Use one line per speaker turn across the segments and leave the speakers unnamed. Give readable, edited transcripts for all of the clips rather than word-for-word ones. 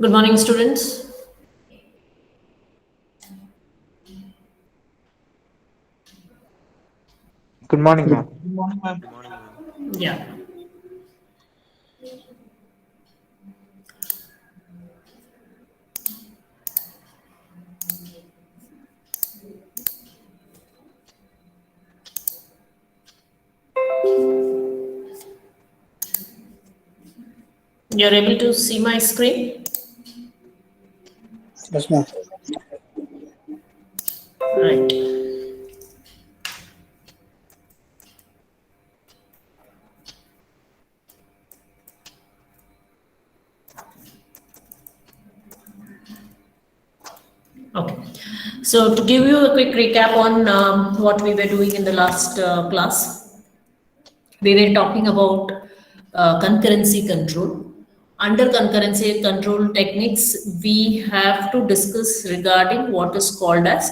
Good morning, students.
Good morning, ma'am.
Good morning, ma'am.
Yeah. You're able to see my screen?
Yes, ma'am.
Right. Okay. So to give you a quick recap on what we were doing in the last class, we were talking about concurrency control. Under concurrency control techniques, we have to discuss regarding what is called as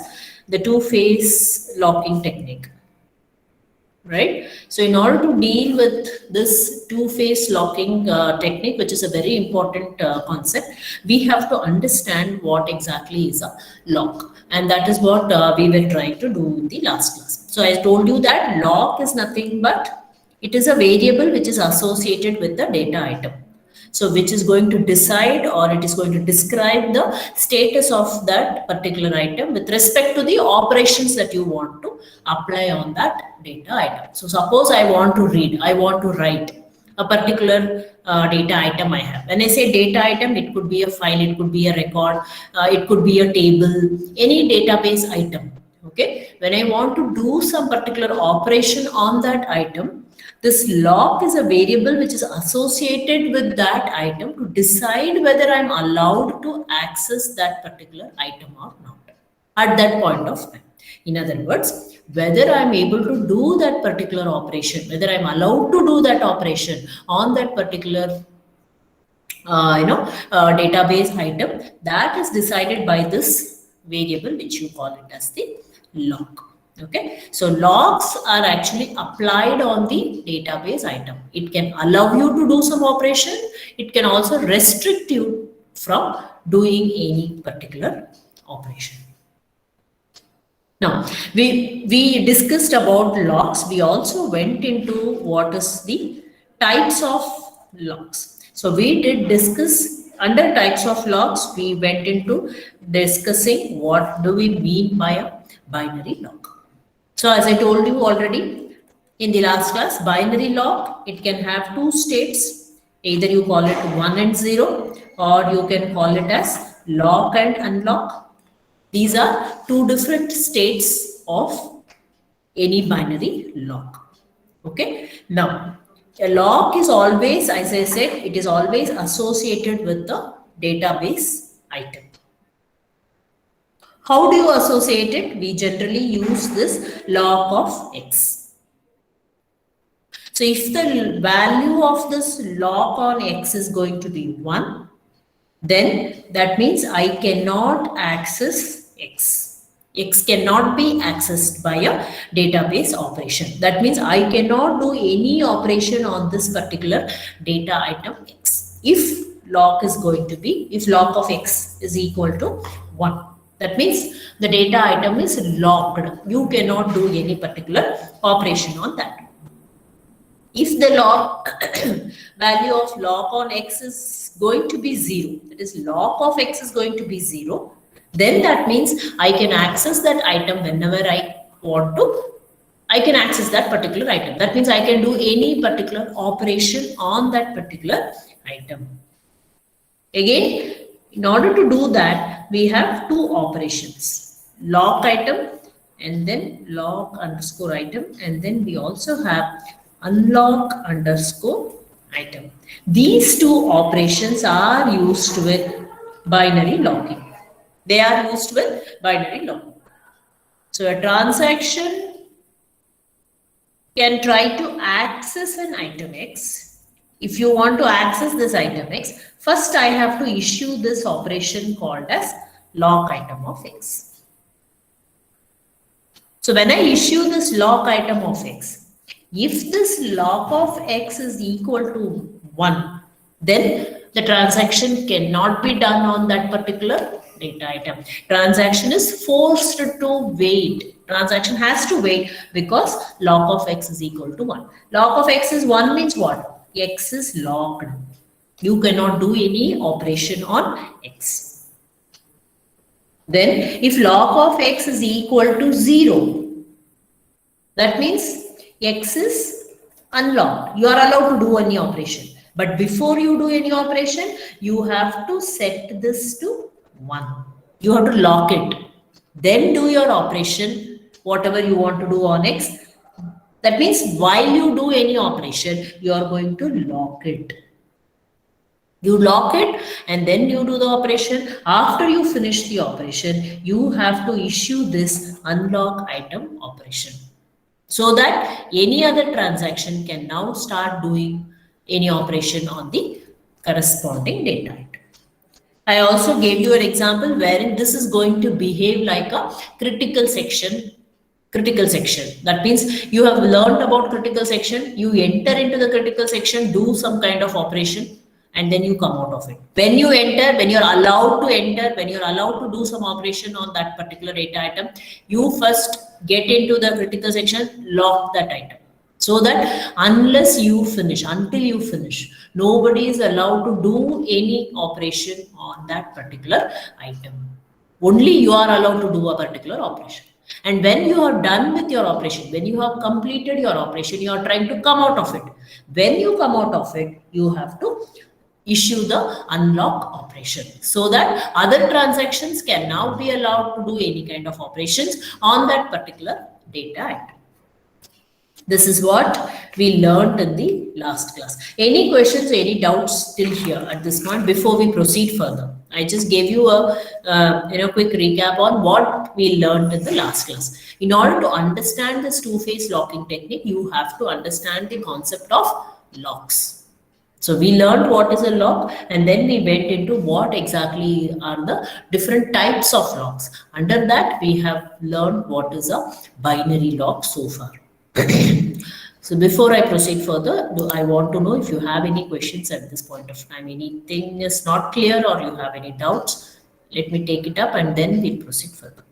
the two-phase locking technique. Right? So in order to deal with this two-phase locking technique, which is a very important concept, we have to understand what exactly is a lock. And that is what we were trying to do in the last class. So I told you that lock is nothing but it is a variable which is associated with the data item. So which is going to decide or it is going to describe the status of that particular item with respect to the operations that you want to apply on that data item. So suppose I want to read, I want to write a particular data item I have. When I say data item, it could be a file, it could be a record, it could be a table, any database item. Okay. When I want to do some particular operation on that item, this lock is a variable which is associated with that item to decide whether I'm allowed to access that particular item or not at that point of time. In other words, whether I'm able to do that particular operation, whether I'm allowed to do that operation on that particular database item, that is decided by this variable which you call it as the lock. Okay, so locks are actually applied on the database item. It can allow you to do some operation, it can also restrict you from doing any particular operation. Now, we discussed about locks. We also went into what is the types of locks. So we did discuss under types of locks. We went into discussing what do we mean by a binary lock. So as I told you already in the last class, binary lock, it can have two states. Either you call it 1 and 0 or you can call it as lock and unlock. These are two different states of any binary lock. Okay. Now, a lock is always, as I said, it is always associated with the database item. How do you associate it? We generally use this lock of X. So if the value of this lock on X is going to be 1, then that means I cannot access X. X cannot be accessed by a database operation. That means I cannot do any operation on this particular data item X. If lock is going to be, if lock of X is equal to 1. That means the data item is locked. You cannot do any particular operation on that. If the lock value of lock on X is going to be 0, that is lock of X is going to be 0, then that means I can access that item whenever I want to. I can access that particular item. That means I can do any particular operation on that particular item. Again, in order to do that, we have two operations, lock item and then lock underscore item, and then we also have unlock underscore item. These two operations are used with binary locking. They are used with binary locking. So a transaction can try to access an item X. If you want to access this item X, first I have to issue this operation called as lock item of X. So when I issue this lock item of X, if this lock of X is equal to 1, then the transaction cannot be done on that particular data item. Transaction is forced to wait. Transaction has to wait because log of x is equal to 1. Log of x is 1 means what? X is locked. You cannot do any operation on x. Then if log of x is equal to 0, that means x is unlocked. You are allowed to do any operation. But before you do any operation, you have to set this to 1. You have to lock it. Then do your operation, whatever you want to do on x. That means while you do any operation, you are going to lock it. You lock it and then you do the operation. After you finish the operation, you have to issue this unlock item operation, so that any other transaction can now start doing any operation on the corresponding data item. I also gave you an example wherein this is going to behave like a critical section. That means you have learned about critical section, you enter into the critical section, do some kind of operation, and then you come out of it. When you enter, when you're allowed to enter, when you're allowed to do some operation on that particular data item, you first get into the critical section, lock that item. So that until you finish, nobody is allowed to do any operation on that particular item. Only you are allowed to do a particular operation. And when you are done with your operation, when you have completed your operation, you are trying to come out of it. When you come out of it, you have to issue the unlock operation, so that other transactions can now be allowed to do any kind of operations on that particular data item. This is what we learned in the last class. Any questions, any doubts still here at this point before we proceed further? I just gave you a quick recap on what we learned in the last class. In order to understand this two-phase locking technique, you have to understand the concept of locks. So we learned what is a lock, and then we went into what exactly are the different types of locks. Under that, we have learned what is a binary lock so far. So before I proceed further, I want to know if you have any questions at this point of time. Anything is not clear or you have any doubts, let me take it up and then we'll proceed further.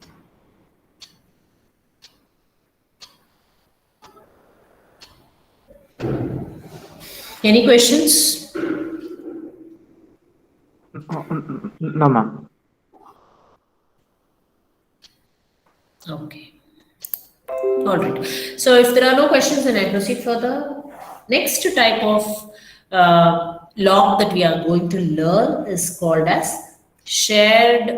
Any questions?
No, ma'am.
Okay. All right. So if there are no questions, then I proceed further. Next type of lock that we are going to learn is called as shared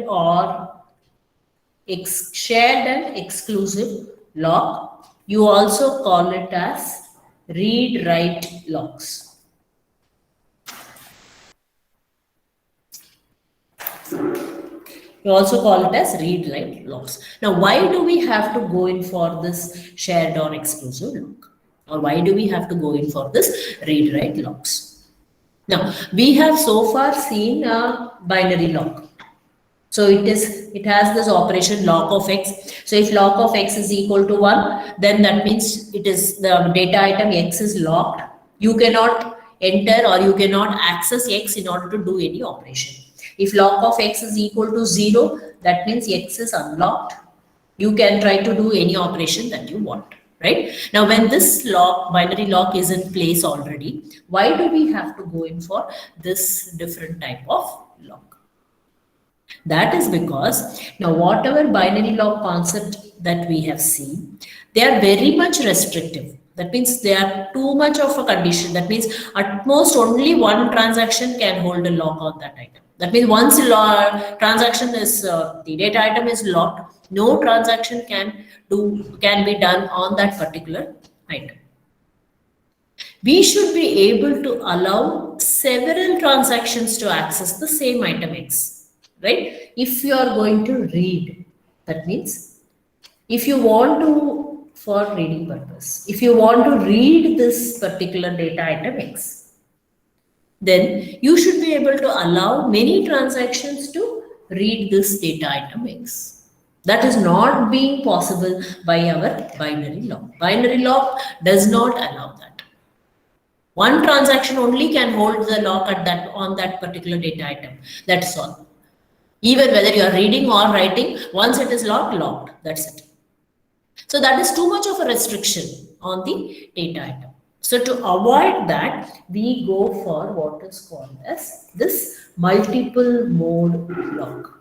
and exclusive lock. You also call it as read-write locks. We also call it as read-write locks. Now, why do we have to go in for this shared or exclusive lock? Or why do we have to go in for this read-write locks? Now, we have so far seen a binary lock. So it has this operation log of x. So if log of x is equal to 1, then that means it is the data item x is locked. You cannot enter or you cannot access x in order to do any operation. If log of x is equal to 0, that means x is unlocked. You can try to do any operation that you want, right? Now, when this binary lock is in place already, why do we have to go in for this different type of lock? That is because now whatever binary lock concept that we have seen, they are very much restrictive. That means they are too much of a condition. That means at most only one transaction can hold a lock on that item. That means once transaction is the data item is locked, no transaction can be done on that particular item. We should be able to allow several transactions to access the same item X, right? If you are going to read, that means if you want to, for reading purpose, if you want to read this particular data item X, then you should be able to allow many transactions to read this data item X. That is not being possible by our binary lock. Binary lock does not allow that. One transaction only can hold the lock on that particular data item. That's all. Even whether you are reading or writing, once it is locked, that's it. So that is too much of a restriction on the data item. So to avoid that, we go for what is called as this multiple mode lock.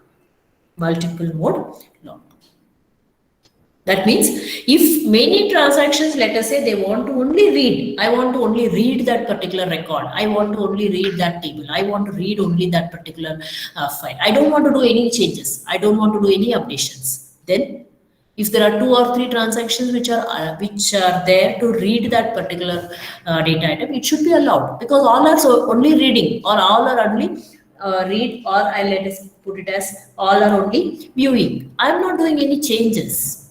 Multiple mode lock. That means if many transactions, let us say they want to only read, I want to only read that particular record, I want to only read that table, I want to read only that particular file, I don't want to do any changes, I don't want to do any updations. Then if there are 2 or 3 transactions which are there to read that particular data item, it should be allowed, because all are only reading, or all are only read, or I let us put it as all are only viewing. I am not doing any changes.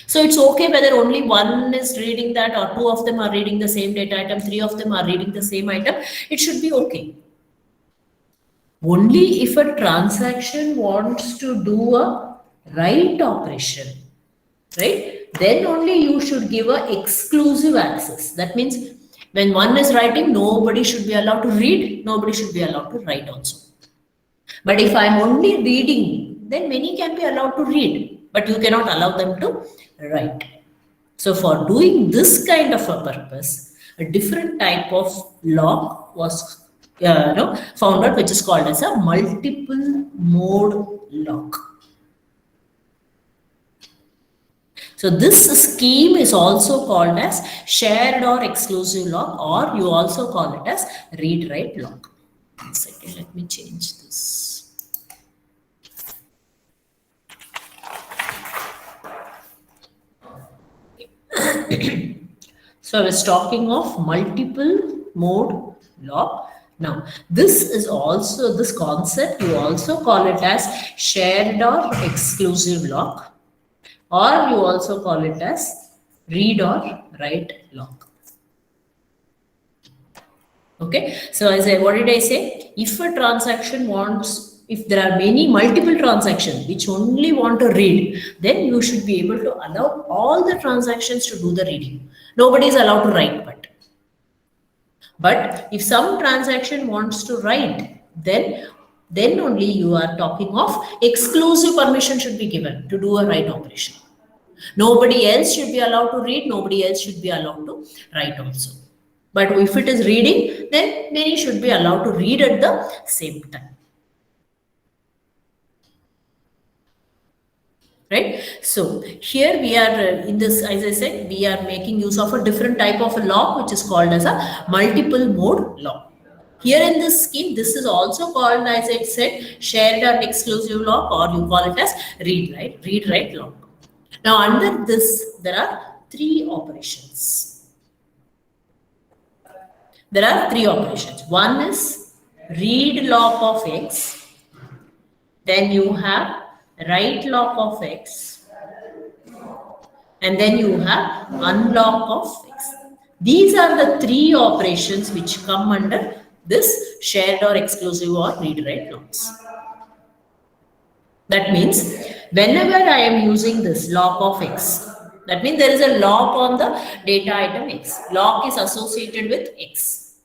So it's okay whether only one is reading that, or 2 of them are reading the same data item, 3 of them are reading the same item. It should be okay. Only if a transaction wants to do a write operation, right? Then only you should give a exclusive access. That means when one is writing, nobody should be allowed to read, nobody should be allowed to write also. But if I'm only reading, then many can be allowed to read, but you cannot allow them to write. So for doing this kind of a purpose, a different type of lock was found out, which is called as a multiple mode lock. So this scheme is also called as shared or exclusive lock, or you also call it as read-write lock. 1 second, let me change this. So I was talking of multiple mode lock. Now, this is also, this concept, you also call it as shared or exclusive lock, or you also call it as read or write lock. Okay, so what did I say? If a transaction wants, if there are multiple transactions which only want to read, then you should be able to allow all the transactions to do the reading. Nobody is allowed to write, but if some transaction wants to write, then only you are talking of exclusive permission should be given to do a write operation. Nobody else should be allowed to read, nobody else should be allowed to write also. But if it is reading, then many should be allowed to read at the same time. Right? So here we are in this, as I said, we are making use of a different type of a lock, which is called as a multiple mode lock. Here in this scheme, this is also called, as I said, shared and exclusive lock, or you call it as read-write lock. Now under this, there are 3 operations. There are 3 operations. One is read lock of X. Then you have write lock of X, and then you have unlock of X. These are the 3 operations which come under this shared or exclusive or read-write locks. That means whenever I am using this lock of X, that means there is a lock on the data item X. Lock is associated with X.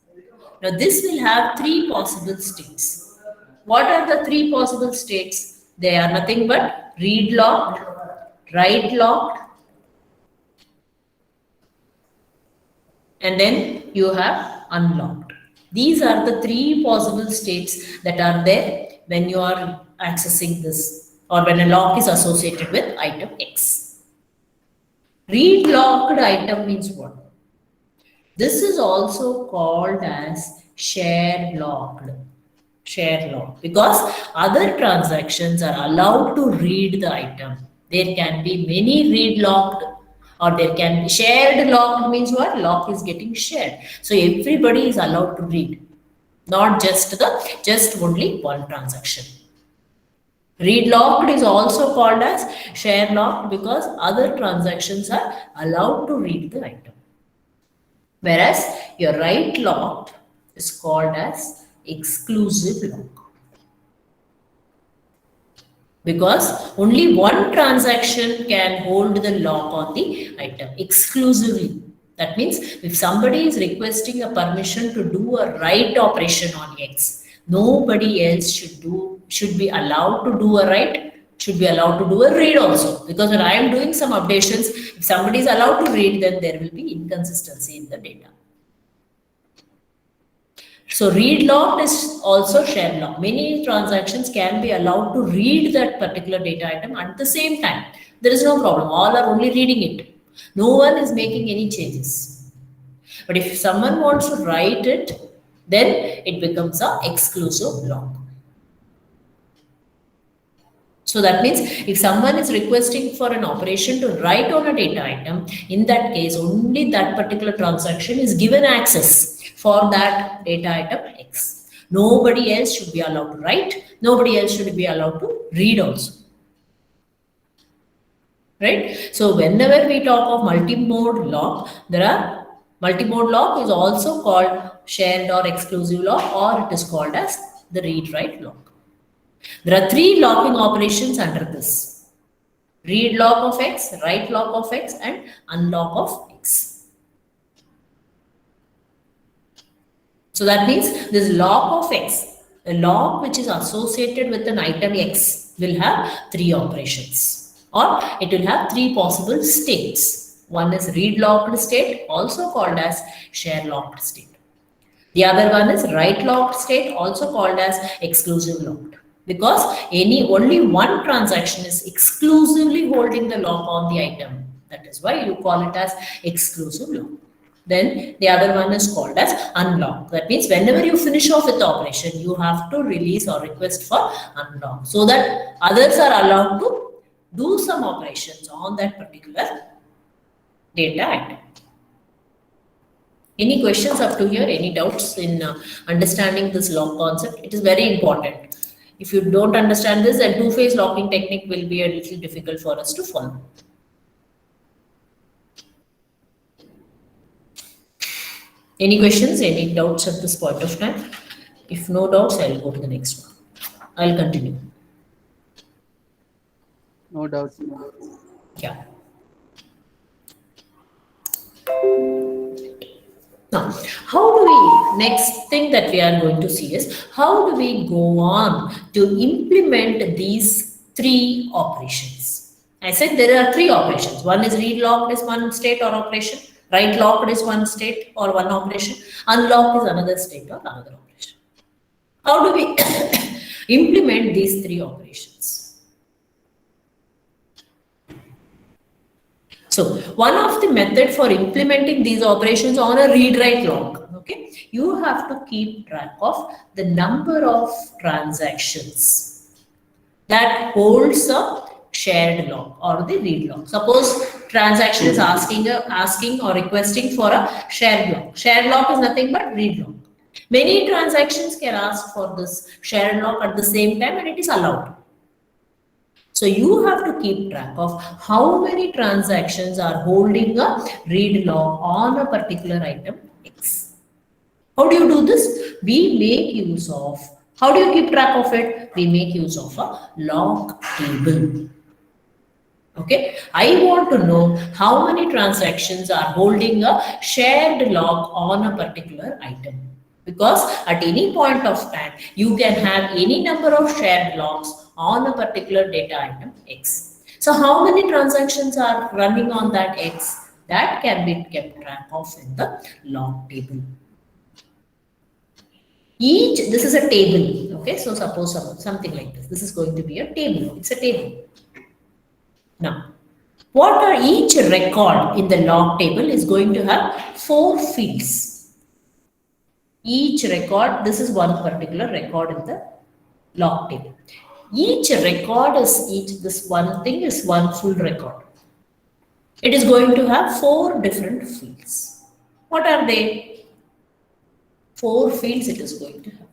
Now this will have 3 possible states. What are the 3 possible states? They are nothing but read locked, write locked, and then you have unlocked. These are the 3 possible states that are there when you are accessing this, or when a lock is associated with item X. Read locked item means what? This is also called as shared locked. Share lock, because other transactions are allowed to read the item. There can be many read locked, or there can be shared locked means what? Lock is getting shared. So everybody is allowed to read, not just only one transaction. Read locked is also called as share locked, because other transactions are allowed to read the item. Whereas your write locked is called as exclusive lock, because only one transaction can hold the lock on the item exclusively. That means if somebody is requesting a permission to do a write operation on X, nobody else should be allowed to do a write, should be allowed to do a read also. Because when I am doing some updations, if somebody is allowed to read, then there will be inconsistency in the data. So read locked is also share locked. Many transactions can be allowed to read that particular data item at the same time. There is no problem. All are only reading it. No one is making any changes. But if someone wants to write it, then it becomes an exclusive lock. So that means if someone is requesting for an operation to write on a data item, in that case, only that particular transaction is given access for that data item X. Nobody else should be allowed to write. Nobody else should be allowed to read also. Right? So whenever we talk of multi-mode lock, multi-mode lock is also called shared or exclusive lock, or it is called as the read-write lock. There are three locking operations under this: read lock of X, write lock of X, and unlock of X. So that means this lock of X, a lock which is associated with an item X, will have three operations, or it will have three possible states. One is read locked state, also called as share locked state. The other one is write locked state, also called as exclusive locked. Because only one transaction is exclusively holding the lock on the item. That is why you call it as exclusive lock. Then the other one is called as unlock. That means whenever you finish off with the operation, you have to release or request for unlock, so that others are allowed to do some operations on that particular data item. Any questions up to here? Any doubts in understanding this lock concept? It is very important. If you don't understand this, then two-phase locking technique will be a little difficult for us to follow. Any questions, any doubts at this point of time? If no doubts, I'll go to the next one. I'll continue.
No doubts.
Yeah. Now, next thing that we are going to see is how do we go on to implement these three operations? I said there are three operations. One is read locked is one state or operation. Write locked is one state or one operation. Unlocked is another state or another operation. How do we implement these three operations? So one of the method for implementing these operations on a read-write lock, okay, you have to keep track of the number of transactions that holds a shared lock or the read lock. Suppose transaction is asking or requesting for a shared lock. Shared lock is nothing but read lock. Many transactions can ask for this shared lock at the same time, and it is allowed. So you have to keep track of how many transactions are holding a read lock on a particular item X. How do you do this? We make use of, how do you keep track of it? We make use of a lock table. Okay, I want to know how many transactions are holding a shared lock on a particular item. Because at any point of time, you can have any number of shared locks on a particular data item X. So how many transactions are running on that X? That can be kept track of in the lock table. This is a table, okay? So suppose something like this. This is going to be a table. It's a table. Now, what are each record in the log table is going to have 4 fields. Each record, this is one particular record in the log table. Each record is this one thing is one full record. It is going to have 4 different fields. What are they? 4 fields it is going to have.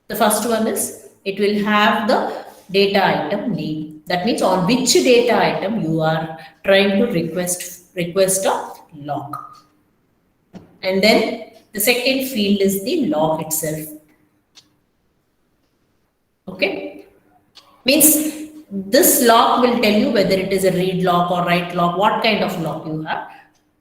The first one is it will have the data item name. That means on which data item you are trying to request a lock. And then the second field is the log itself. Okay, means this lock will tell you whether it is a read lock or write lock, what kind of lock you have.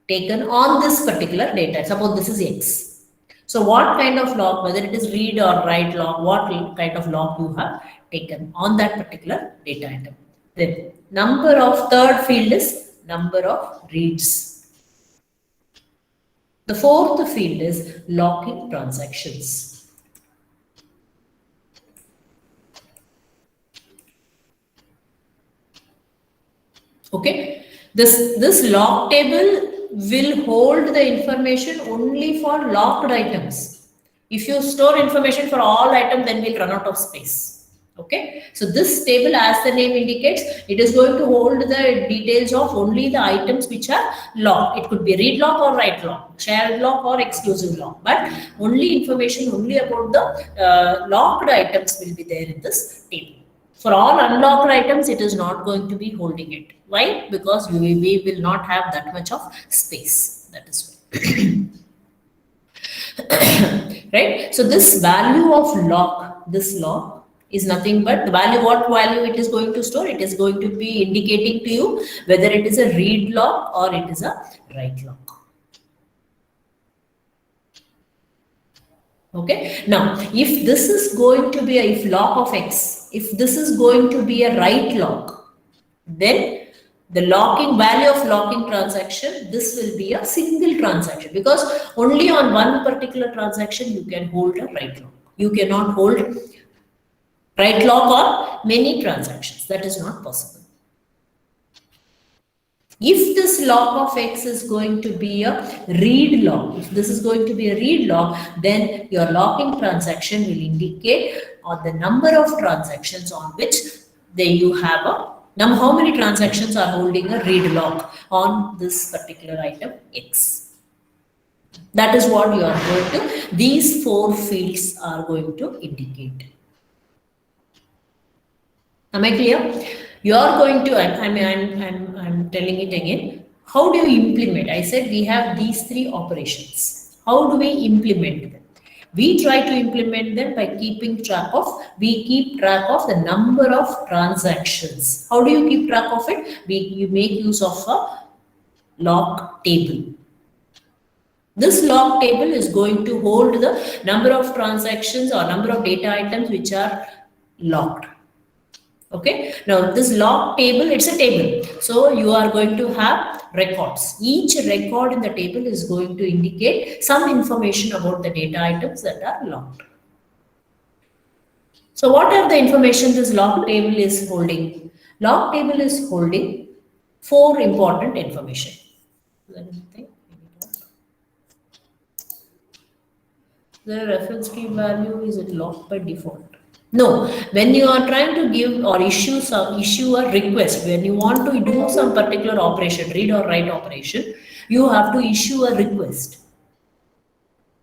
taken on this particular data. Suppose this is X. So what kind of lock, whether it is read or write lock, what kind of lock you have taken on that particular data item. Then number of third field is number of reads. The fourth field is locking transactions. Okay, this lock table will hold the information only for locked items. If you store information for all items, then we'll run out of space. Okay, so this table, as the name indicates, it is going to hold the details of only the items which are locked. It could be read lock or write lock, shared lock or exclusive lock, but only information only about the locked items will be there in this table. For all unlocked items, it is not going to be holding it. Why? Because we will not have that much of space. That is why. Right? So this value of lock, this lock, is nothing but the value, what value it is going to store. It is going to be indicating to you whether it is a read lock or it is a write lock. Okay, now if this is going to be if lock of X, if this is going to be a write lock, then the locking value of locking transaction, this will be a single transaction, because only on one particular transaction you can hold a write lock. You cannot hold write lock on many transactions. That is not possible. If this lock of X is going to be a read lock, if this is going to be a read lock, then your locking transaction will indicate on the number of transactions on which you have a number, how many transactions are holding a read lock on this particular item X. That is what you are going to, these four fields are going to indicate. Am I clear? You are going to, I'm telling it again. How do you implement? I said we have these three operations. How do we implement them? We try to implement them by keeping track of, we keep track of the number of transactions. How do you keep track of it? You make use of a lock table. This lock table is going to hold the number of transactions or number of data items which are locked. Okay, now this lock table, it's a table. So you are going to have records. Each record in the table is going to indicate some information about the data items that are locked. So what are the information this lock table is holding? Lock table is holding four important information. The reference key value, is it locked by default? No, when you are trying to give or issue a request, when you want to do some particular operation, read or write operation, you have to issue a request.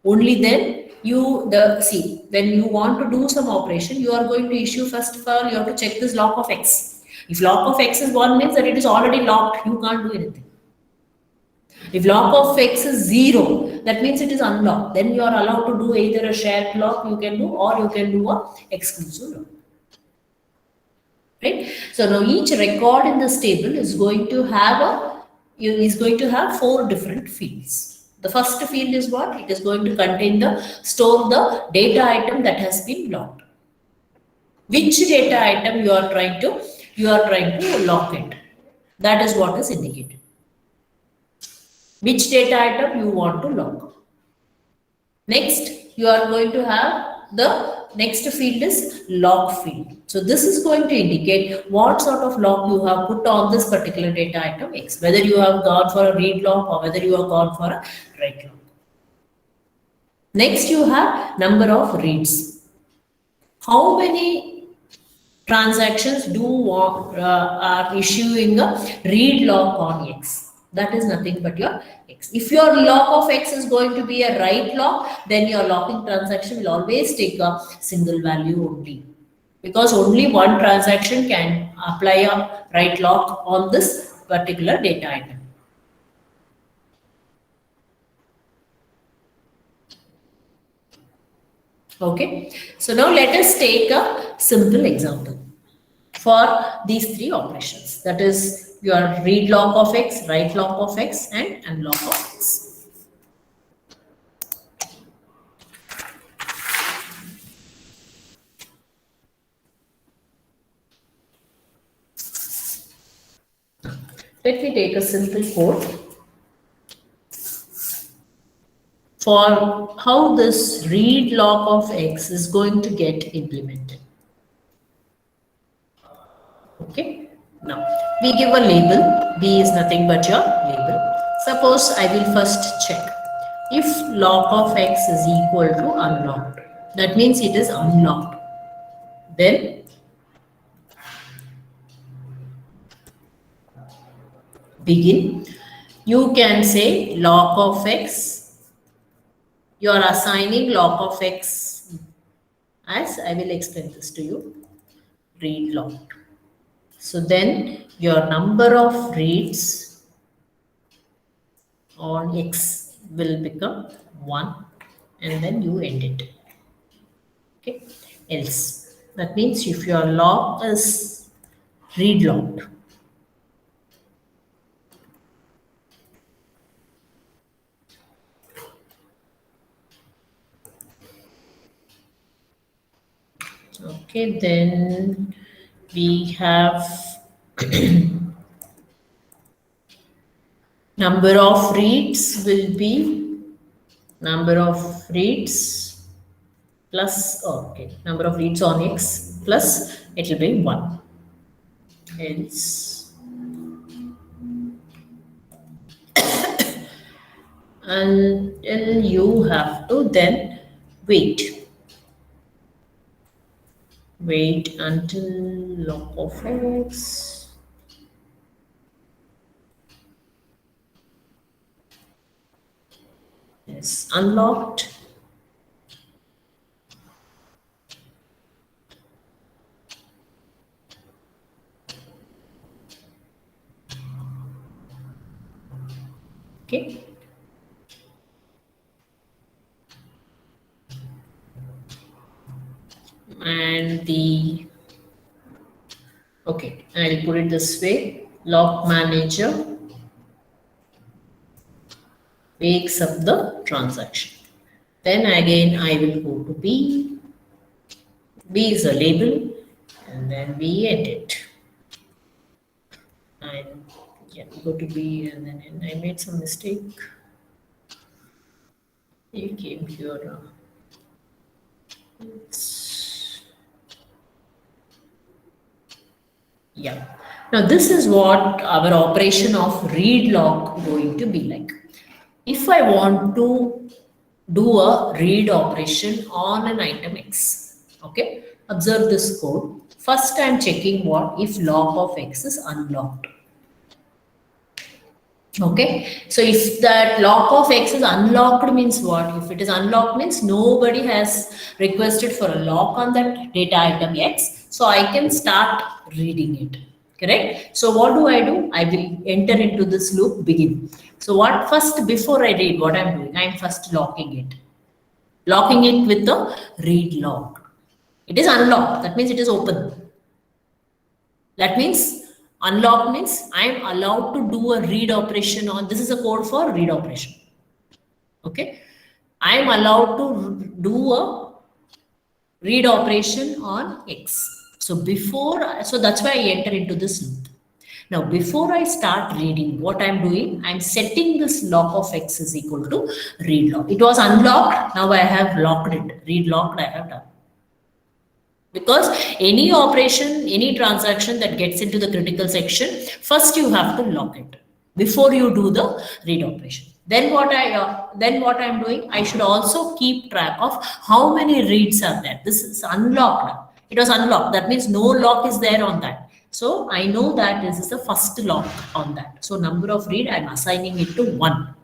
Only then when you want to do some operation, you are going to issue, first of all, you have to check this lock of X. If lock of X is 1, means that it is already locked, you can't do anything. If lock of X is 0, that means it is unlocked. Then you are allowed to do either a shared lock you can do, or you can do a exclusive lock. Right? So now each record in this table is going to have four different fields. The first field is what? It is going to contain store the data item that has been locked. Which data item you are trying to lock it. That is what is indicated. Which data item you want to lock. Next, you are going to have the next field is lock field. So this is going to indicate what sort of lock you have put on this particular data item X, whether you have gone for a read lock or whether you have gone for a write lock. Next, you have number of reads. How many transactions are issuing a read lock on X? That is nothing but your X. If your lock of X is going to be a write lock, then your locking transaction will always take a single value only. Because only one transaction can apply a write lock on this particular data item. Okay. So now let us take a simple example. for these three operations. That is your read lock of x, write lock of x, and unlock of x. Let me take a simple code for how this read lock of x is going to get implemented. Okay, now we give a label. B is nothing but your label. Suppose I will first check if lock of x is equal to unlocked. That means it is unlocked. Then begin. You can say lock of x. You are assigning lock of x as I will explain this to you. Read locked. So then your number of reads on x will become 1 and then you end it. Okay. Else. That means if your lock is read locked, okay, then we have number of reads will be number of reads plus, okay, number of reads on x plus it will be 1. Else, until you have to then wait until lock of x is unlocked. Okay. And the, okay, I'll put it this way, lock manager wakes up the transaction. Then again I will go to B. B is a label and then we edit. And yeah, go to B and then I made some mistake. You came here. Yeah. Now this is what our operation of read lock going to be like. If I want to do a read operation on an item X, okay, observe this code. First I'm checking what if lock of X is unlocked. Okay, so if that lock of X is unlocked means what? If it is unlocked means nobody has requested for a lock on that data item X, so I can start reading it. Correct? So what do? I will enter into this loop begin. So what first before I read what I'm doing? I'm first locking it. Locking it with the read lock. It is unlocked. That means it is open. That means unlock means I am allowed to do a read operation on, this is a code for read operation. Okay. I am allowed to do a read operation on X. So so that's why I enter into this loop. Now, before I start reading, what I'm doing, I'm setting this lock of X is equal to read lock. It was unlocked. Now I have locked it. Read locked I have done. Because any operation, any transaction that gets into the critical section, first you have to lock it before you do the read operation. Then what I'm doing, I should also keep track of how many reads are there. This is unlocked. It was unlocked. That means no lock is there on that. So I know that this is the first lock on that. So number of read, I'm assigning it to 1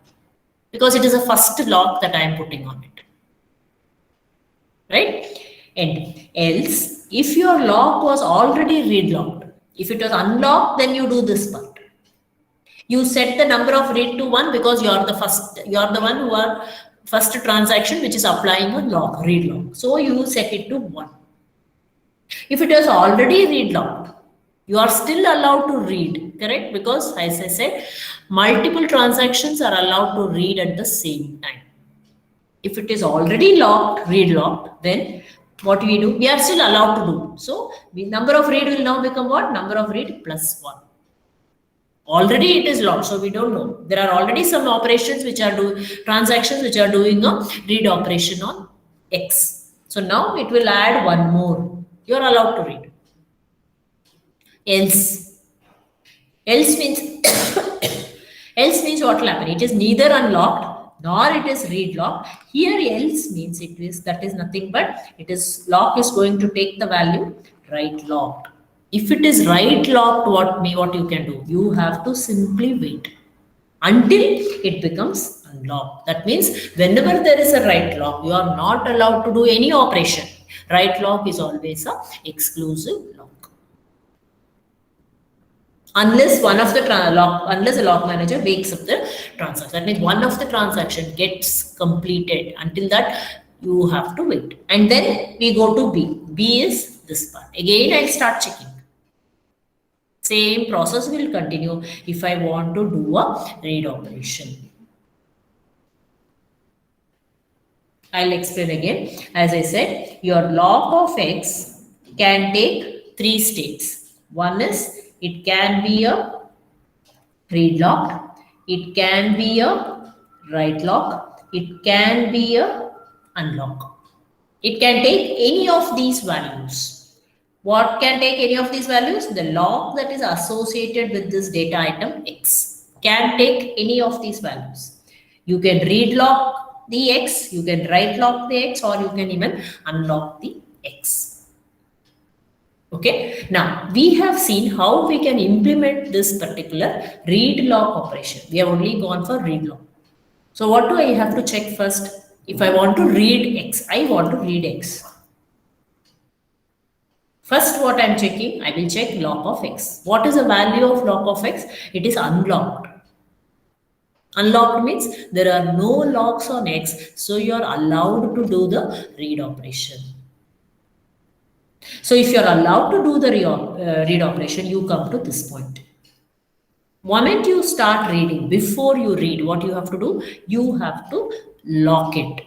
because it is a first lock that I am putting on it. Right? And else, if your lock was already read locked, if it was unlocked, then you do this part. You set the number of read to 1 because you are the one who are first transaction which is applying a lock, read lock. So you set it to 1. If it is already read locked, You are still allowed to read, correct? Because as I said, multiple transactions are allowed to read at the same time. If it is already locked, read locked, then what we do? We are still allowed to do. So number of read will now become what? Number of read plus 1. Already it is locked, so we don't know. There are already some operations which are transactions which are doing a read operation on X. So now it will add one more. You are allowed to read. Else. Else means else means what will happen? It is neither unlocked nor it is read locked. Here else means it is that is nothing but it is lock is going to take the value write locked. If it is write locked, what you can do? You have to simply wait until it becomes unlocked. That means whenever there is a write lock, you are not allowed to do any operation. Write lock is always a exclusive lock. Unless one of the unless the lock manager wakes up the transaction. That means one of the transaction gets completed. Until that, you have to wait. And then we go to B. B is this part. Again, I'll start checking. Same process will continue if I want to do a read operation. I'll explain again. As I said, your lock of X can take 3 states. One is it can be a read lock, it can be a write lock, it can be a unlock. It can take any of these values. What can take any of these values? The lock that is associated with this data item X can take any of these values. You can read lock the X, you can write lock the X, or you can even unlock the X. Okay, now we have seen how we can implement this particular read lock operation. We have only gone for read lock. So what do I have to check first? If I want to read X, I want to read X. First, what I'm checking, I will check lock of X. What is the value of lock of X? It is unlocked. Unlocked means there are no locks on X, so you are allowed to do the read operation. So if you are allowed to do the read operation, you come to this point. Moment you start reading, before you read, what you have to do? You have to lock it.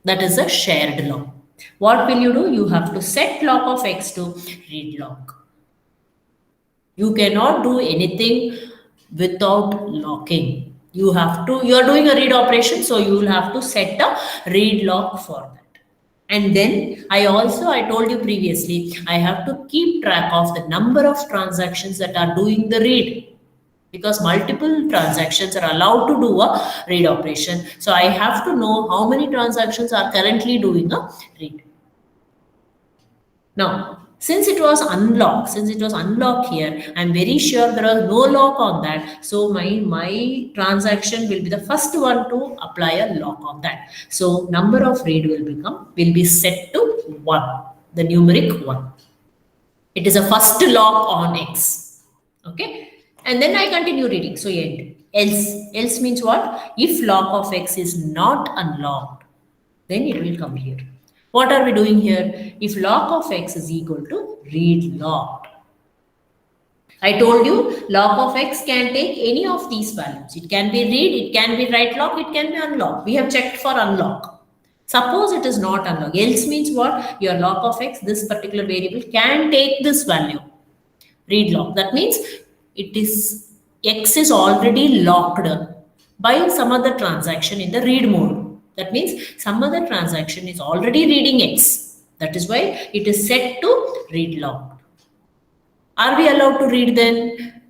That is a shared lock. What will you do? You have to set lock of X to read lock. You cannot do anything without locking. You are doing a read operation, so you will have to set a read lock for that. And then I told you previously, I have to keep track of the number of transactions that are doing the read. Because multiple transactions are allowed to do a read operation. So I have to know how many transactions are currently doing a read. Now, since it was unlocked here, I'm very sure there are no lock on that. So my transaction will be the first one to apply a lock on that. So number of read will be set to 1, the numeric 1. It is a first lock on X. Okay. And then I continue reading. So end. Else means what? If lock of X is not unlocked, then it will come here. What are we doing here? If lock of X is equal to read locked. I told you lock of X can take any of these values. It can be read, it can be write lock, it can be unlock. We have checked for unlock. Suppose it is not unlocked. Else means what? Your lock of X, this particular variable can take this value. Read lock. That means X is already locked by some other transaction in the read mode. That means some other transaction is already reading X. That is why it is set to read locked. Are we allowed to read then?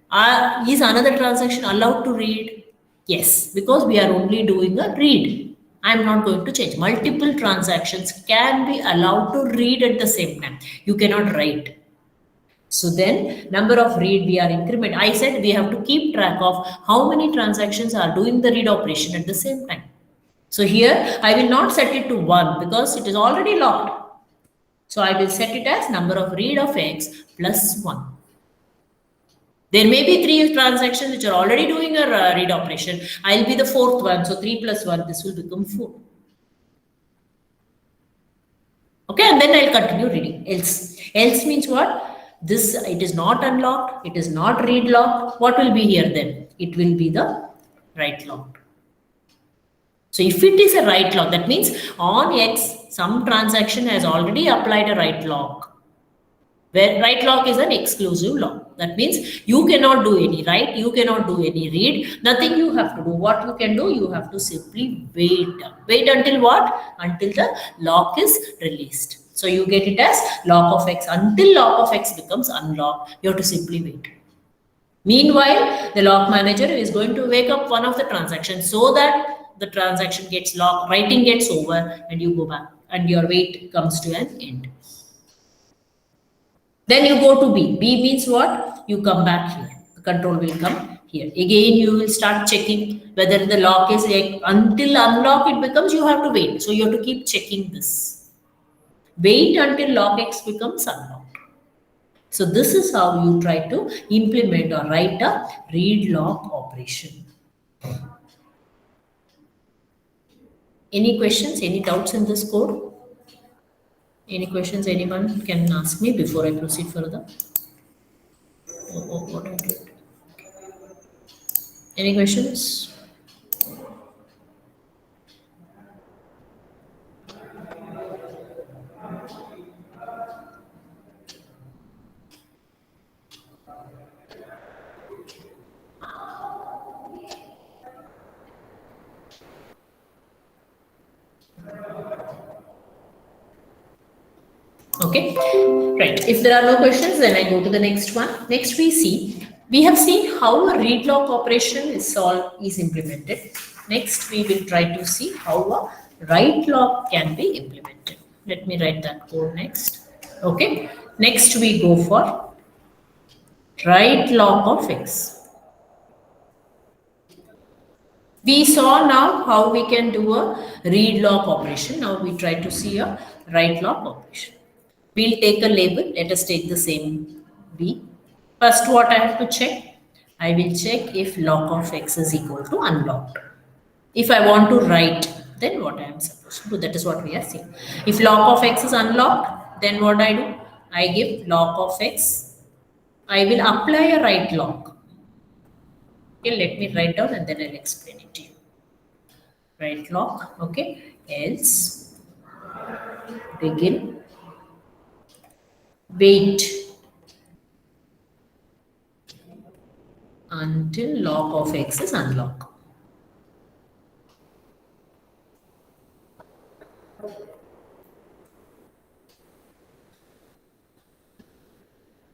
Is another transaction allowed to read? Yes, because we are only doing a read. I am not going to change. Multiple transactions can be allowed to read at the same time. You cannot write. So then number of read we are increment. I said we have to keep track of how many transactions are doing the read operation at the same time. So here I will not set it to 1 because it is already locked. So I will set it as number of read of X plus 1. There may be 3 transactions which are already doing a read operation. I'll be the 4th one. So 3 plus 1, this will become 4. Okay, and then I'll continue reading. Else means what? This, it is not unlocked, it is not read locked. What will be here then? It will be the write locked. So if it is a write lock, that means on X, some transaction has already applied a write lock. Where write lock is an exclusive lock. That means you cannot do any write, you cannot do any read, nothing you have to do. What you can do, you have to simply wait. Wait until what? Until the lock is released. So you get it as lock of X. Until lock of X becomes unlocked, you have to simply wait. Meanwhile, the lock manager is going to wake up one of the transactions so that the transaction gets locked, writing gets over, and you go back, and your wait comes to an end. Then you go to B. B means what? You come back here. The control will come here. Again, you will start checking whether the lock is like, until unlock it becomes, you have to wait. So you have to keep checking this. Wait until lock X becomes unlocked. So this is how you try to implement or write a read lock operation. Any questions, any doubts in this code? Any questions anyone can ask me before I proceed further? What I did. Any questions? Okay, right. If there are no questions, then I go to the next one. Next we have seen how a read lock operation is implemented. Next, we will try to see how a write lock can be implemented. Let me write that code next. Okay, next we go for write lock of X. We saw now how we can do a read lock operation. Now we try to see a write lock operation. We'll take a label. Let us take the same B. First, what I have to check? I will check if lock of X is equal to unlocked. If I want to write, then what I am supposed to do? That is what we are seeing. If lock of X is unlocked, then what I do? I give lock of X. I will apply a write lock. Okay, let me write down and then I'll explain it to you. Write lock, okay, else begin wait until lock of X is unlocked.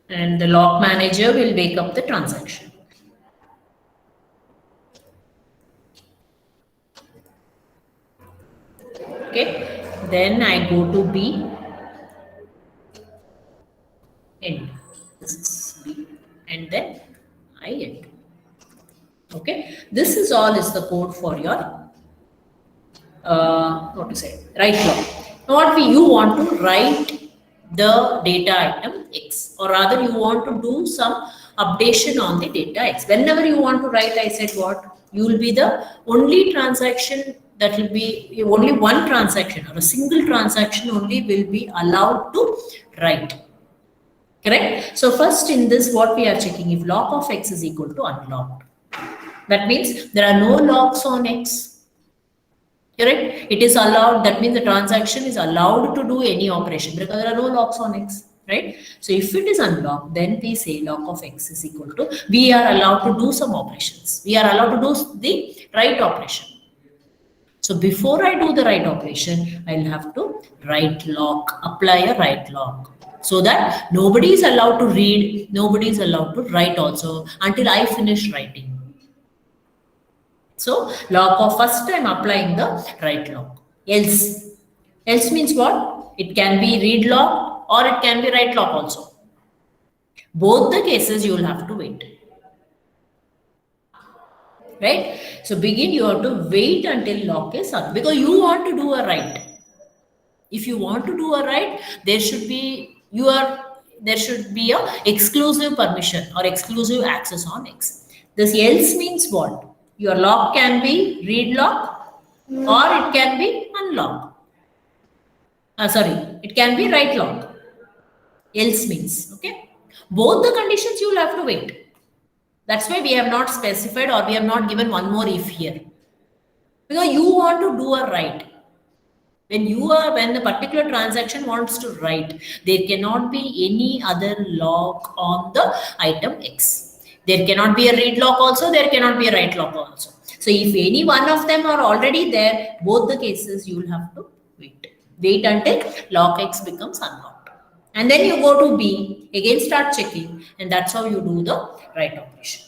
And the lock manager will wake up the transaction. Okay, then I go to B, end. This is B, and then I end. Okay, this is all is the code for your what to say, write lock. Now what you want to write the data item X, or rather you want to do some updation on the data X. Whenever you want to write, I said what? You will be the only transaction that will be, only one transaction or a single transaction only will be allowed to write. Correct? So first in this, what we are checking, if lock of X is equal to unlocked. That means there are no locks on X. Correct? It is allowed. That means the transaction is allowed to do any operation because there are no locks on X. Right? So if it is unlocked, then we say lock of X is equal to, we are allowed to do some operations. We are allowed to do the write operation. So before I do the write operation, I'll have to write lock, apply a write lock. So that nobody is allowed to read, nobody is allowed to write also until I finish writing. So lock of, first I'm applying the write lock. Else means what? It can be read lock or it can be write lock also. Both the cases you will have to wait. Right? So begin, you have to wait until lock is up because you want to do a write. If you want to do a write, there should be a exclusive permission or exclusive access on X. This else means what? Your lock can be read lock or it can be unlock. It can be write lock. Else means, okay? Both the conditions you will have to wait. That's why we have not specified or we have not given one more if here. Because you want to do a write. When the particular transaction wants to write, there cannot be any other lock on the item X. There cannot be a read lock also, there cannot be a write lock also. So if any one of them are already there, both the cases you will have to wait. Wait until lock X becomes unlocked. And then you go to B, again start checking, and that's how you do the write operation.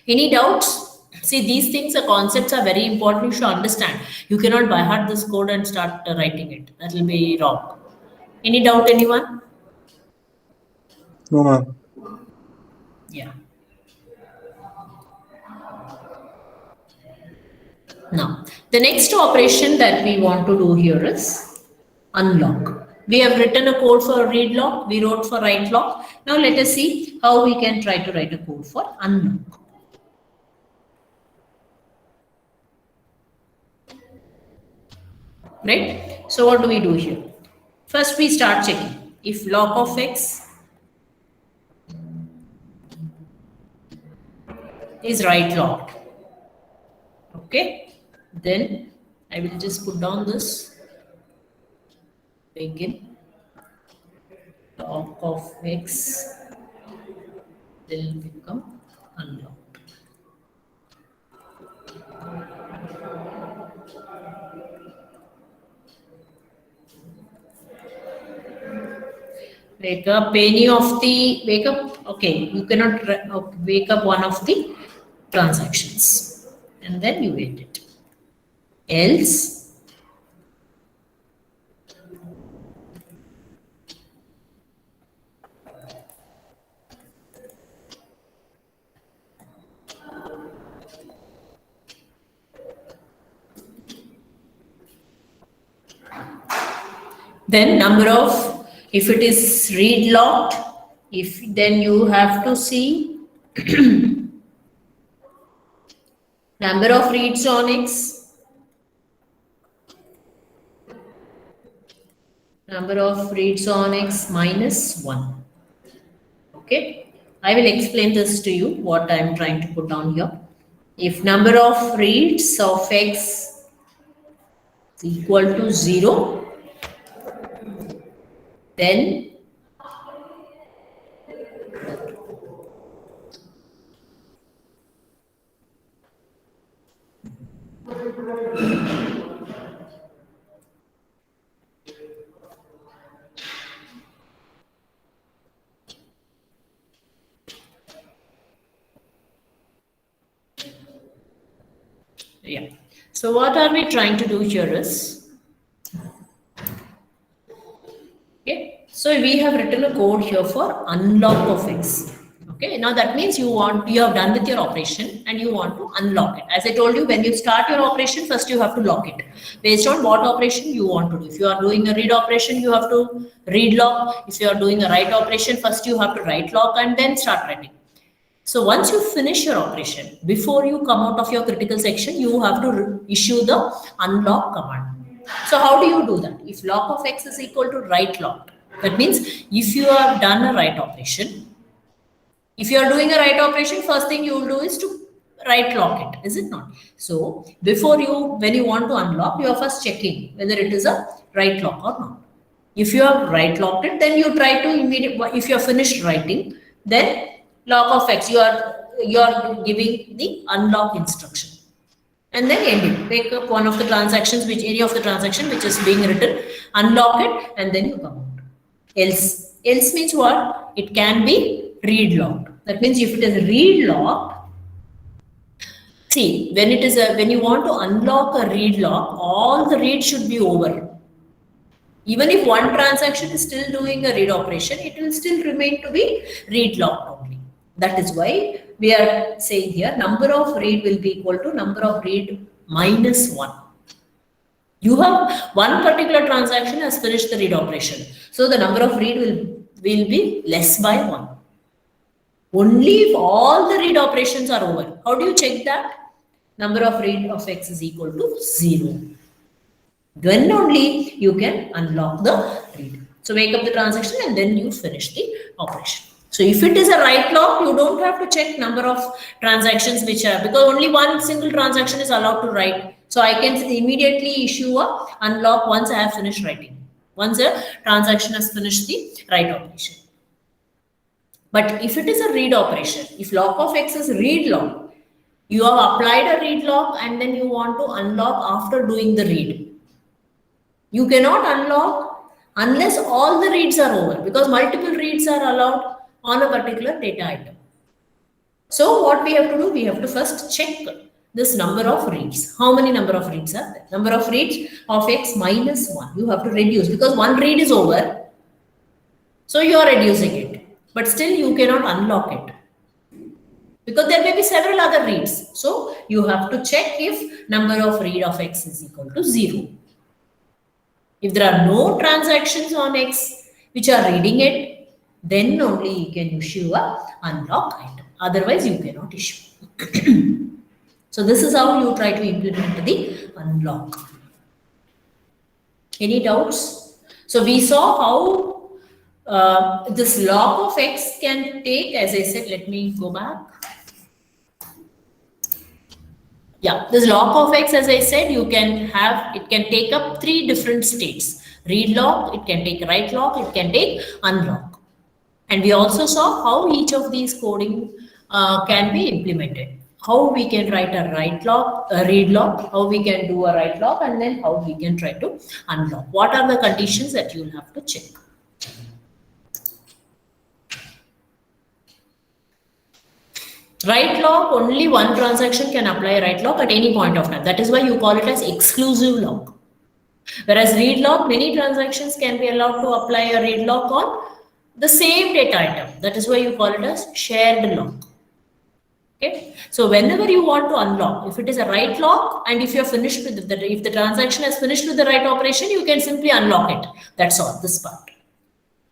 Any doubts? See, these things, the concepts are very important. You should understand. You cannot by heart this code and start writing it. That will be wrong. Any doubt, anyone?
No, ma'am.
Yeah. Now, the next operation that we want to do here is unlock. We have written a code for read lock. We wrote for write lock. Now, let us see how we can try to write a code for unlock. Right? So what do we do here? First we start checking. If lock of X is right locked. Okay. Then I will just put down this. Begin. Lock of X will become unlocked. Wake up any of the wake up. Okay, you cannot wake up one of the transactions and then you wait it. Else then number of, if it is read locked, if then you have to see number of reads on X, number of reads on X minus 1. Okay, I will explain this to you what I am trying to put down here. If number of reads of X is equal to 0, then yeah. So what are we trying to do here is, okay, so we have written a code here for unlock of X. Okay, now that means you have done with your operation and you want to unlock it. As I told you, when you start your operation, first you have to lock it based on what operation you want to do. If you are doing a read operation, you have to read lock. If you are doing a write operation, first you have to write lock and then start writing. So once you finish your operation, before you come out of your critical section, you have to issue the unlock command. So how do you do that? If lock of X is equal to write lock, that means if you have done a write operation, if you are doing a write operation, first thing you will do is to write lock it, is it not? So before when you want to unlock, you are first checking whether it is a write lock or not. If you have write locked it, then you try to immediately, if you are finished writing, then lock of X, you are giving the unlock instruction. And then end it. Wake up one of the transactions, any of the transaction which is being written, unlock it, and then you come out. Else means what? It can be read locked. That means if it is read locked, see, when you want to unlock a read lock, all the reads should be over. Even if one transaction is still doing a read operation, it will still remain to be read locked only. That is why we are saying here number of read will be equal to number of read minus 1. You have one particular transaction has finished the read operation. So the number of read will be less by 1. Only if all the read operations are over. How do you check that? Number of read of X is equal to 0. Then only you can unlock the read. So wake up the transaction and then you finish the operation. So if it is a write lock, you don't have to check number of transactions which are, because only one single transaction is allowed to write. So I can immediately issue a unlock once I have finished writing. Once a transaction has finished the write operation. But if it is a read operation, if lock of X is read lock, you have applied a read lock and then you want to unlock after doing the read. You cannot unlock unless all the reads are over, because multiple reads are allowed on a particular data item. So what we have to do, we have to first check this number of reads. How many number of reads are there? Number of reads of X minus 1. You have to reduce, because one read is over. So you are reducing it. But still you cannot unlock it, because there may be several other reads. So you have to check if number of read of X is equal to 0. If there are no transactions on X which are reading it, then only you can issue a unlock item. Otherwise you cannot issue. So this is how you try to implement the unlock. Any doubts? So we saw how this lock of X can take, as I said, let me go back. Yeah, this lock of X, as I said, you can have, it can take up 3 different states. Read lock, it can take write lock, it can take unlock. And we also saw how each of these coding can be implemented. How we can write a write lock, a read lock, how we can do a write lock, and then how we can try to unlock. What are the conditions that you'll have to check? Write lock, only one transaction can apply write lock at any point of time. That is why you call it as exclusive lock. Whereas read lock, many transactions can be allowed to apply a read lock on the same data item. That is why you call it as shared lock. Okay. So whenever you want to unlock, if it is a write lock and if you're finished with if the transaction has finished with the write operation, you can simply unlock it. That's all, this part.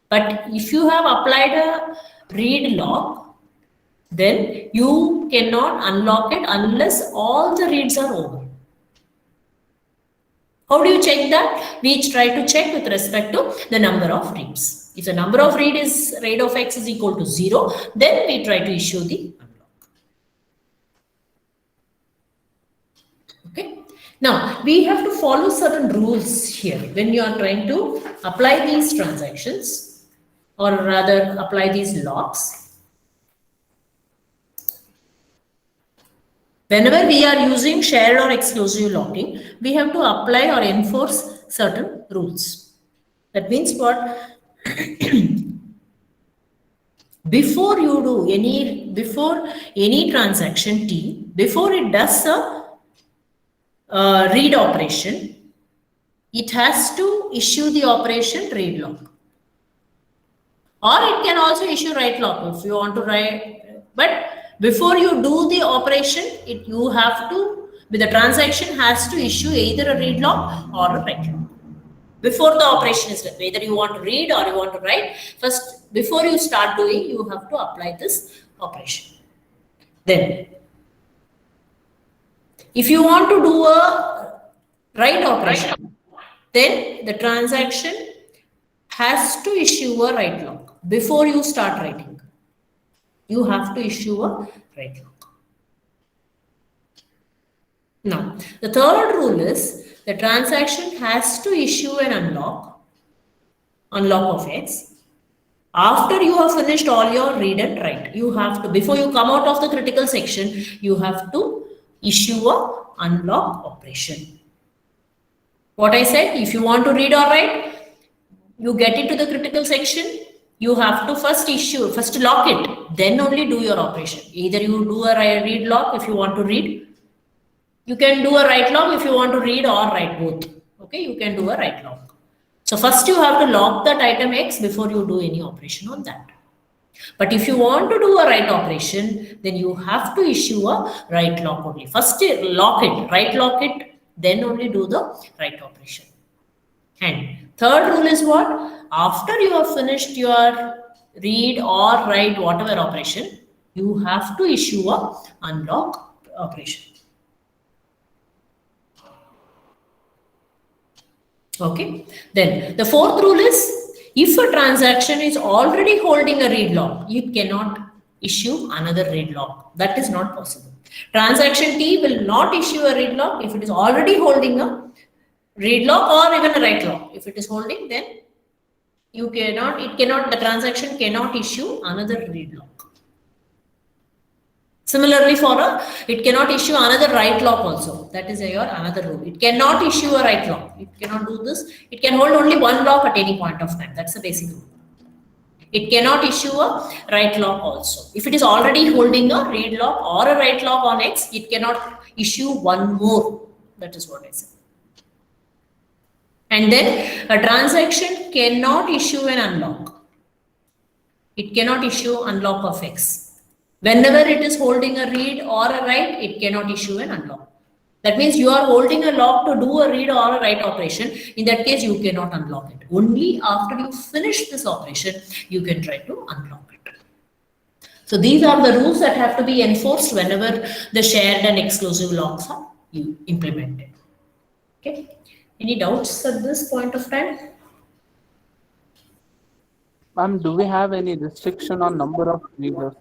But if you have applied a read lock, then you cannot unlock it unless all the reads are over. How do you check that? We try to check with respect to the number of reads. If the number of read of X is equal to 0, then we try to issue the unlock. Okay. Now, we have to follow certain rules here when you are trying to apply these transactions, or rather apply these locks. Whenever we are using shared or exclusive locking, we have to apply or enforce certain rules. That means what? Before any transaction T, before it does a read operation, it has to issue the operation read lock. Or it can also issue write lock if you want to write, but before you do the operation, you have to, the transaction has to issue either a read lock or a write lock. Before the operation is done, whether you want to read or you want to write, first, before you start doing, you have to apply this operation. Then, if you want to do a write operation, then the transaction has to issue a write lock before you start writing. You have to issue a write lock. Now, the third rule is the transaction has to issue an unlock of X after you have finished all your read and write. You have to, before you come out of the critical section, you have to issue a unlock operation. What I said, if you want to read or write, you get into the critical section, you have to first lock it, then only do your operation. Either you do a read lock if you want to read. You can do a write lock if you want to read or write both. Okay, you can do a write lock. So first you have to lock that item X before you do any operation on that. But if you want to do a write operation, then you have to issue a write lock only. First lock it, write lock it, then only do the write operation. And third rule is what? After you have finished your read or write whatever operation, you have to issue a unlock operation. Okay. Then the fourth rule is, If a transaction is already holding a read lock, you cannot issue another read lock. That is not possible. Transaction T will not issue a read lock if it is already holding a read lock or even a write lock. If it is holding, then the transaction cannot issue another read lock. Similarly, it cannot issue another write lock also. That is your another rule. It cannot issue a write lock. It cannot do this. It can hold only one lock at any point of time. That's the basic rule. It cannot issue a write lock also. If it is already holding a read lock or a write lock on X, it cannot issue one more. That is what I said. And then a transaction cannot issue an unlock. It cannot issue unlock of X. Whenever it is holding a read or a write, it cannot issue an unlock. That means you are holding a lock to do a read or a write operation. In that case, you cannot unlock it. Only after you finish this operation, you can try to unlock it. So these are the rules that have to be enforced whenever the shared and exclusive locks are implemented. Okay. Any doubts at this point of time?
Ma'am, do we have any restriction on number of readers?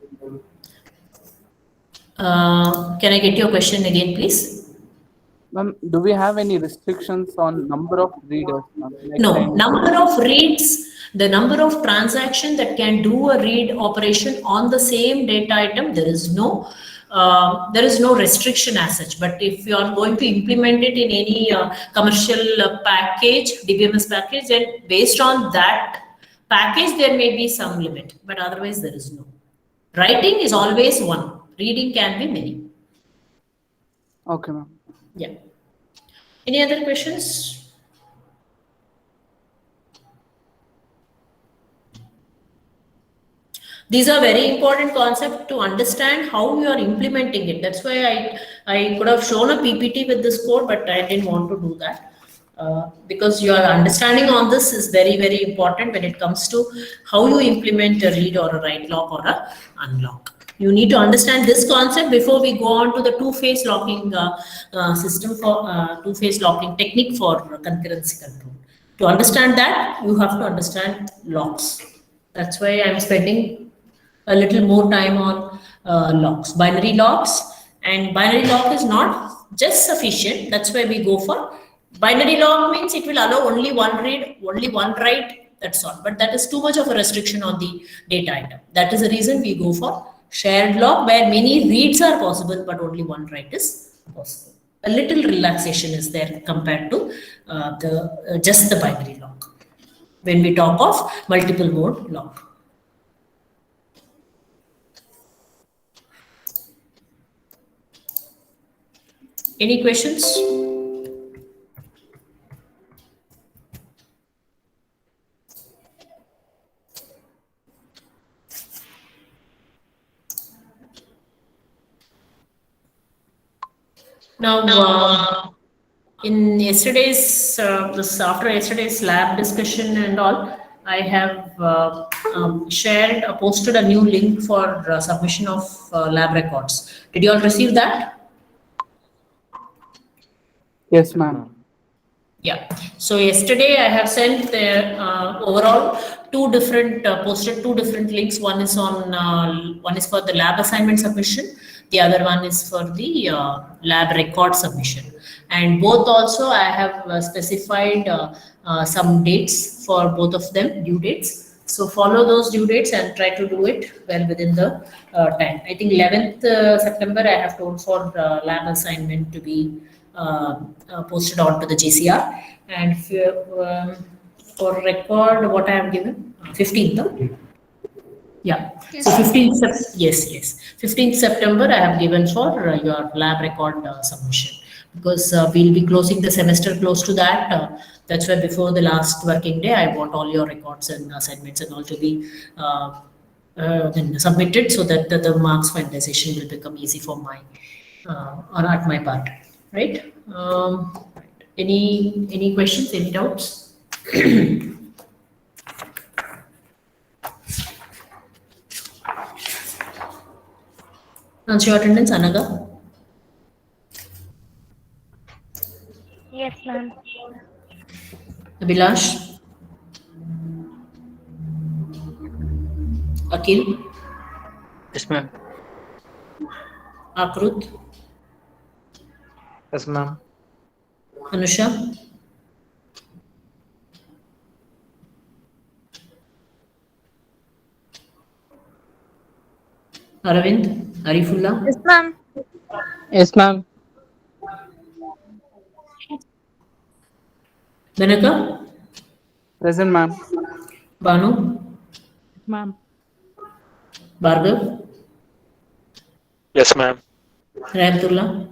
Can I get your question again, please?
Ma'am, do we have any restrictions on number of readers? Like
No, number of reads, the number of transactions that can do a read operation on the same data item, there is no restriction as such. But if you are going to implement it in any commercial package, DBMS package, then based on that package, there may be some limit, but otherwise there is no. Writing is always one. Reading can be many.
Okay, ma'am.
Yeah. Any other questions? These are very important concepts to understand how you are implementing it. That's why I could have shown a PPT with this code, but I didn't want to do that. Because your understanding on this is very, very important when it comes to how you implement a read or a write lock or a unlock. You need to understand this concept before we go on to the two-phase locking system for two-phase locking technique for concurrency control. To understand that, you have to understand locks. That's why I'm spending a little more time on locks, binary locks, and binary lock is not just sufficient. That's why we go for binary lock. Means it will allow only one read, only one write. That's all. But that is too much of a restriction on the data item. That is the reason we go for shared lock, where many reads are possible, but only one write is possible. A little relaxation is there compared to just the binary lock when we talk of multiple mode lock. Any questions? Now, in yesterday's, after yesterday's lab discussion and all, I have posted a new link for submission of lab records. Did you all receive that?
Yes, ma'am.
Yeah. So yesterday I have sent overall posted two different links. One is for the lab assignment submission. The other one is for the lab record submission. And both also I have specified some dates for both of them, due dates. So follow those due dates and try to do it well within the time. I think 11th September I have told for lab assignment to be posted on to the GCR. And for record, what I have given? 15th, no? Yeah.
Yes.
So 15th, yes. 15th September I have given for your lab record submission, because we'll be closing the semester close to that. That's why before the last working day, I want all your records and assignments and all to be then submitted, so that the marks finalization will become easy for my or at my part, right? Any questions? Any doubts? Announce your attendance, Anaga.
Yes, ma'am.
Abhilash. Nikhil,
Yes, ma'am.
Akrut,
Yes, ma'am.
Anusha, Aravind, Arifullah,
Yes, ma'am.
Yes, ma'am.
Benaka,
Present, ma'am.
Banu,
Ma'am.
Bhargav,
Yes, ma'am.
Rayatullah,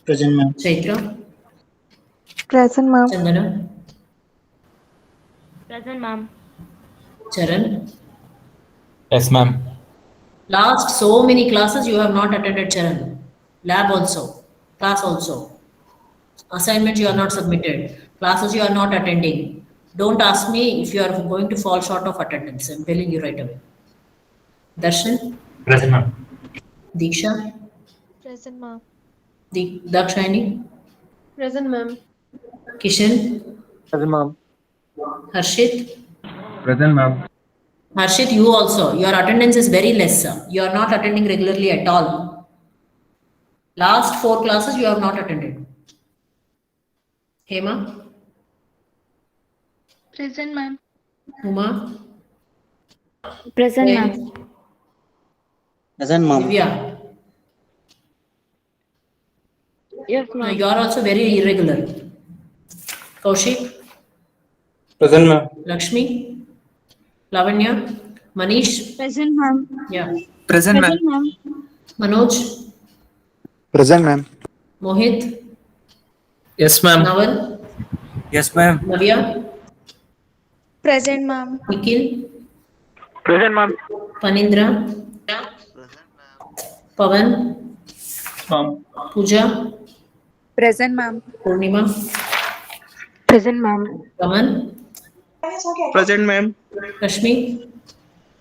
Present, ma'am.
Chaitra,
Present, ma'am.
Chandana,
Present, ma'am.
Charan.
Yes, ma'am.
Last so many classes you have not attended, Charan. Lab also, class also. Assignments you are not submitted. Classes you are not attending. Don't ask me if you are going to fall short of attendance. I'm telling you right away. Darshan,
Present, ma'am.
Diksha,
Present, ma'am.
Dakshayani,
Present, ma'am.
Kishan,
Present, ma'am.
Harshit.
Present, ma'am.
Harshit, you also. Your attendance is very less, sir. You are not attending regularly at all. Last 4 classes you have not attended. Hema,
Present, ma'am.
Uma,
Present, ma'am.
Jay,
Present, ma'am.
Divya.
Yes,
No,
ma'am.
you are also very irregular. Kaushik,
Present, ma'am.
Lakshmi, Lavanya, Manish,
Present, ma'am.
yeah,
Present, ma'am.
ma'am.
Manoj,
Present, ma'am.
Mohit,
Yes, ma'am.
Naval,
Yes, ma'am.
Navya,
Present, ma'am.
Nikhil,
Present, ma'am.
Panindra, Pavan,
Ma'am.
Pooja,
Present, ma'am.
Purnima,
Present, ma'am.
Raman,
Present, ma'am.
Kashmi,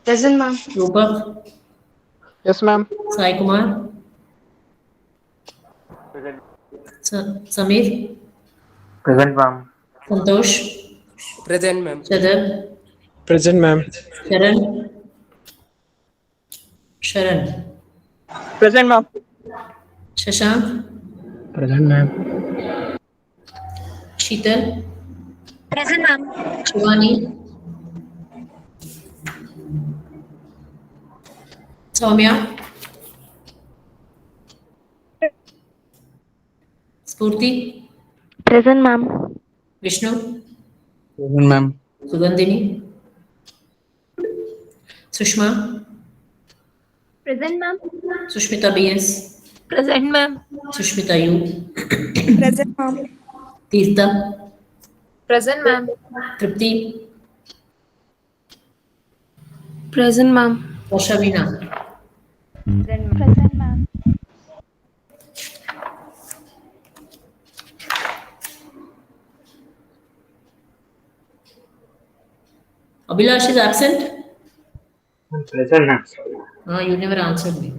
Present, ma'am.
Rupak,
Yes, ma'am.
Sai Kumar, Samir,
Present, ma'am.
Santosh,
Present, ma'am.
Chadar,
Present, ma'am.
Sharan, Sharan,
Present, ma'am.
Shashank,
Present, ma'am.
Sheetal,
Present, ma'am.
Shivani, Soumya, Spurti,
Present, ma'am.
Vishnu,
Present, ma'am.
Sugandhini, Sushma,
Present, ma'am.
Sushmita BS,
Present, ma'am.
Sushmita U,
Present, ma'am.
Tirtha,
Present, ma'am.
Tripti,
Present, ma'am.
Varshavina.
Present, ma'am.
Abhilash is absent?
Present, ma'am.
You never answered me.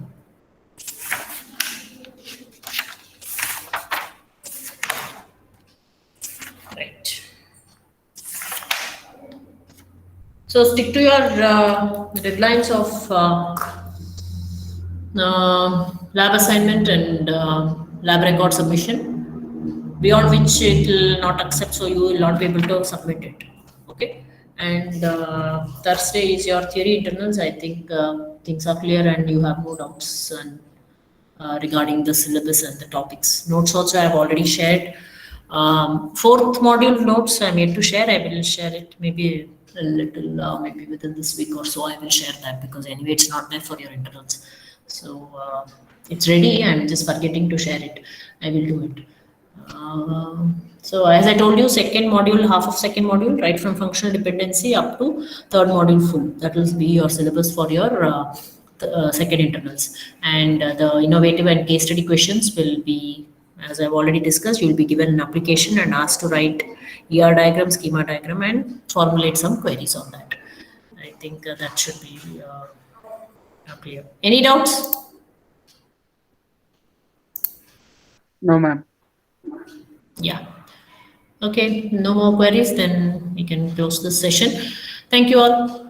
Right. So stick to your deadlines of lab assignment and lab record submission, beyond which it will not accept, so you will not be able to submit it. Okay. And Thursday is your theory internals. I think things are clear and you have no doubts and regarding the syllabus and the topics. Notes also I have already shared. Fourth module notes I'm yet to share. I will share it maybe a little, maybe within this week or so. I will share that because anyway it's not there for your internals. So it's ready. I'm just forgetting to share it. I will do it. So as I told you, second module, half of second module, right from functional dependency up to third module full. That will be your syllabus for your second internals. And the innovative and case study questions will be, as I've already discussed, you will be given an application and asked to write ER diagram, schema diagram, and formulate some queries on that. I think that should be clear. Any doubts?
No, ma'am.
Yeah. Okay, no more queries, then we can close this session. Thank you all.